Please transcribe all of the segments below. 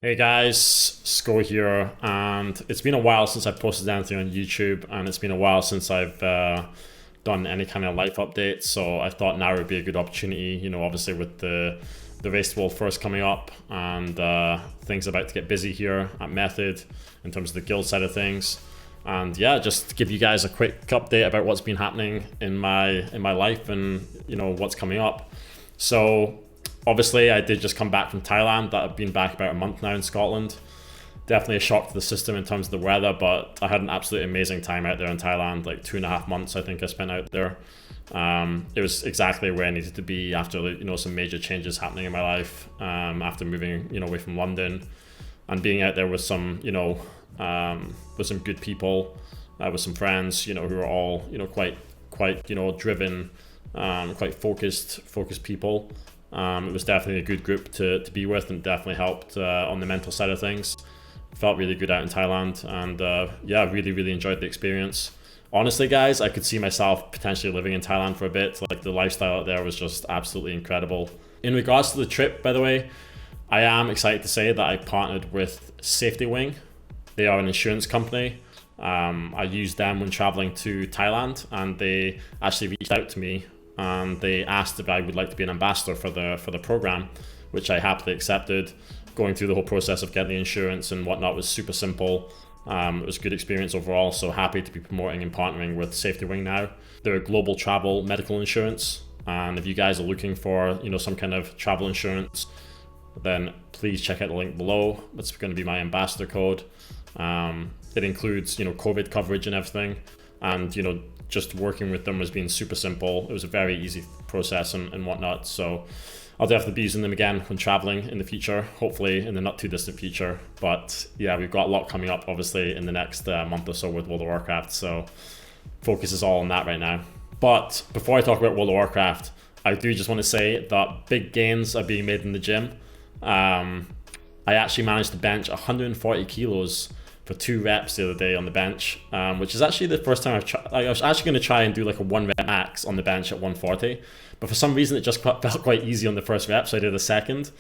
Hey guys, Sko here, and it's been a while since I've posted anything on YouTube, and it's been a while since I've done any kind of life updates, so I thought now would be a good opportunity, obviously with the Race to World First coming up, and things about to get busy here at Method in terms of the guild side of things. And yeah, just to give you guys a quick update about what's been happening in my life and what's coming up. So obviously, I did just come back from Thailand. I've been back about a month now in Scotland. Definitely a shock to the system in terms of the weather, but I had an absolutely amazing time out there in Thailand. Like 2.5 months, I think I spent out there. It was exactly where I needed to be after some major changes happening in my life. After moving away from London and being out there with some with some good people, with some friends who are all quite driven, quite focused people. It was definitely a good group to be with, and definitely helped on the mental side of things. Felt really good out in Thailand, and yeah, really enjoyed the experience. Honestly guys, I could see myself potentially living in Thailand for a bit. Like, the lifestyle out there was just absolutely incredible. In regards to the trip, by the way, I am excited to say that I partnered with Safety Wing. They are an insurance company. I used them when traveling to Thailand, and they actually reached out to me and they asked if I would like to be an ambassador for the program, which I happily accepted. Going through the whole process of getting the insurance and whatnot was super simple. It was a good experience overall, so happy to be promoting and partnering with Safety Wing now. They're a global travel medical insurance, and if you guys are looking for some kind of travel insurance, then please check out the link below. That's going to be my ambassador code. It includes COVID coverage and everything, and just working with them has been super simple. It was a very easy process and whatnot. So I'll definitely be using them again when traveling in the future, hopefully in the not too distant future. But yeah, we've got a lot coming up obviously in the next month or so with World of Warcraft. So focus is all on that right now. But before I talk about World of Warcraft, I do just want to say that big gains are being made in the gym. I actually managed to bench 140 kilos for 2 reps the other day on the bench, which is actually the first time I've tried. I was actually going to try and do like a 1 rep max on the bench at 140, but for some reason it just felt quite easy on the first rep, so I did a second.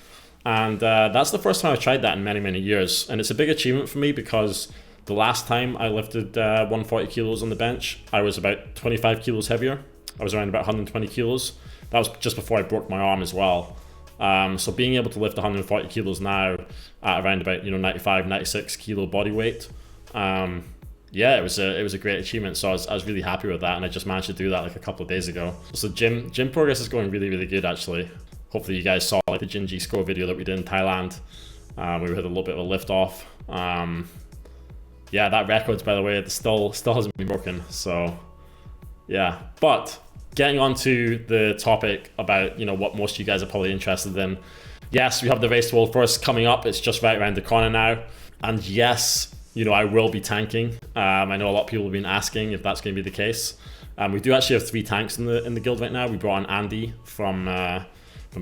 And that's the first time I've tried that in many years, and it's a big achievement for me because the last time I lifted 140 kilos on the bench, I was about 25 kilos heavier. I was around about 120 kilos. That was just before I broke my arm as well. So being able to lift 140 kilos now at around about 95, 96 kilo body weight, yeah, it was a great achievement. So I was really happy with that, and I just managed to do that like a couple of days ago. So gym progress is going really good actually. Hopefully you guys saw like the Jinji score video that we did in Thailand. We had a little bit of a lift off. Yeah, that record, by the way, it still hasn't been broken. So yeah, but getting on to the topic about what most of you guys are probably interested in. Yes, we have the Race to World First coming up. It's just right around the corner now. And yes, I will be tanking. I know a lot of people have been asking if that's going to be the case. We do actually have 3 tanks in the guild right now. We brought in Andy from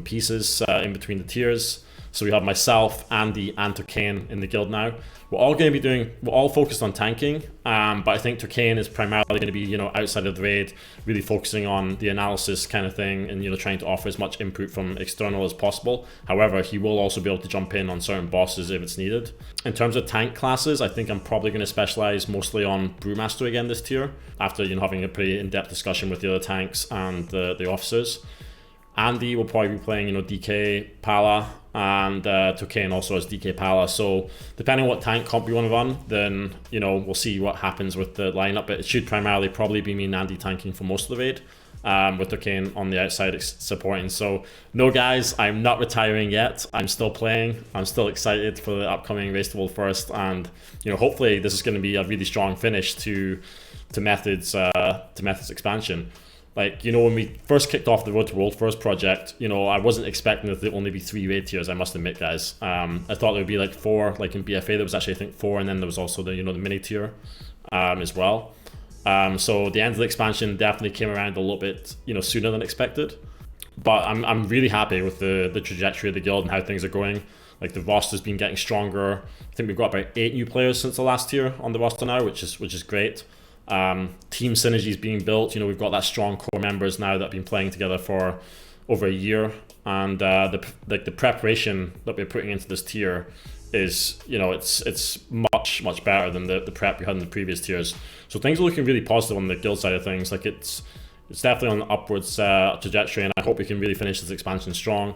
Pieces in between the tiers. So we have myself, Andy, and Turkane in the guild now. We're all focused on tanking, but I think Turkane is primarily going to be, outside of the raid, really focusing on the analysis kind of thing and, trying to offer as much input from external as possible. However, he will also be able to jump in on certain bosses if it's needed. In terms of tank classes, I think I'm probably going to specialize mostly on Brewmaster again this tier, after, having a pretty in-depth discussion with the other tanks and the officers. Andy will probably be playing, DK Pala, and Turkane also has DK Pala. So depending on what tank comp you want to run, then we'll see what happens with the lineup. But it should primarily probably be me and Andy tanking for most of the raid, with Turkane on the outside supporting. So no guys, I'm not retiring yet. I'm still playing. I'm still excited for the upcoming Race to World First, and hopefully this is going to be a really strong finish to Method's expansion. Like, when we first kicked off the Road to World First project, I wasn't expecting that there'd only be 3 raid tiers, I must admit, guys. I thought there would be like 4, like in BFA, there was actually, I think, 4, and then there was also the, the mini tier as well. So the end of the expansion definitely came around a little bit, sooner than expected. But I'm really happy with the trajectory of the guild and how things are going. Like, the roster's been getting stronger. I think we've got about 8 new players since the last tier on the roster now, which is great. Team synergy is being built. We've got that strong core members now that have been playing together for over a year, and the preparation that we're putting into this tier is, you know, it's much better than the prep we had in the previous tiers. So things are looking really positive on the guild side of things. Like it's definitely on an upwards trajectory, and I hope we can really finish this expansion strong.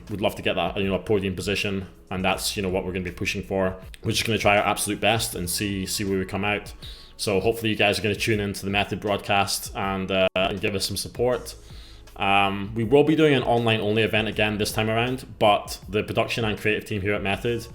We'd love to get that, you know, a podium position, and that's, you know, what we're going to be pushing for. We're just going to try our absolute best and see where we come out. So hopefully you guys are going to tune into the Method broadcast and give us some support. We will be doing an online only event again this time around, but the production and creative team here at Method,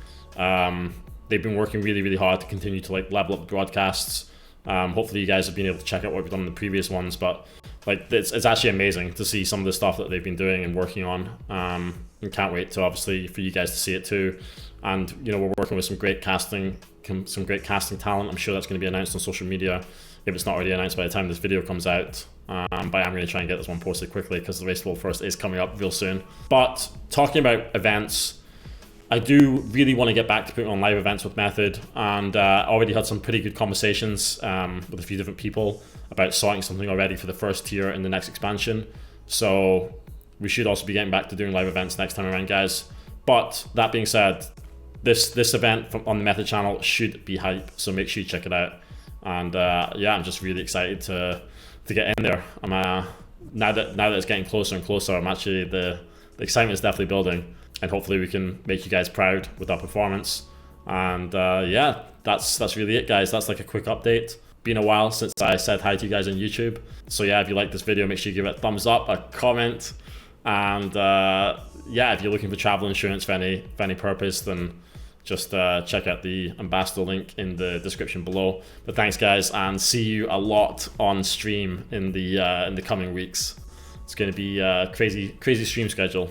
they've been working really hard to continue to like level up the broadcasts. Hopefully you guys have been able to check out what we've done in the previous ones, but like it's actually amazing to see some of the stuff that they've been doing and working on, and can't wait to obviously for you guys to see it too. And you know, we're working with some great casting talent. I'm sure that's going to be announced on social media if it's not already announced by the time this video comes out. But I'm going to try and get this one posted quickly because the Race World First is coming up real soon. But talking about events, I do really want to get back to putting on live events with Method, and already had some pretty good conversations with a few different people about sorting something already for the first tier in the next expansion. So we should also be getting back to doing live events next time around, guys. But that being said, this event on the Method channel should be hype, so make sure you check it out. And yeah, I'm just really excited to get in there. I'm now that it's getting closer and closer, I'm actually the excitement is definitely building, and hopefully we can make you guys proud with our performance. And yeah, that's really it, guys. That's like a quick update. Been a while since I said hi to you guys on YouTube. So yeah, if you like this video, make sure you give it a thumbs up, a comment, and yeah, if you're looking for travel insurance for any purpose, then just check out the ambassador link in the description below. But thanks, guys, and see you a lot on stream in the coming weeks. It's going to be a crazy stream schedule.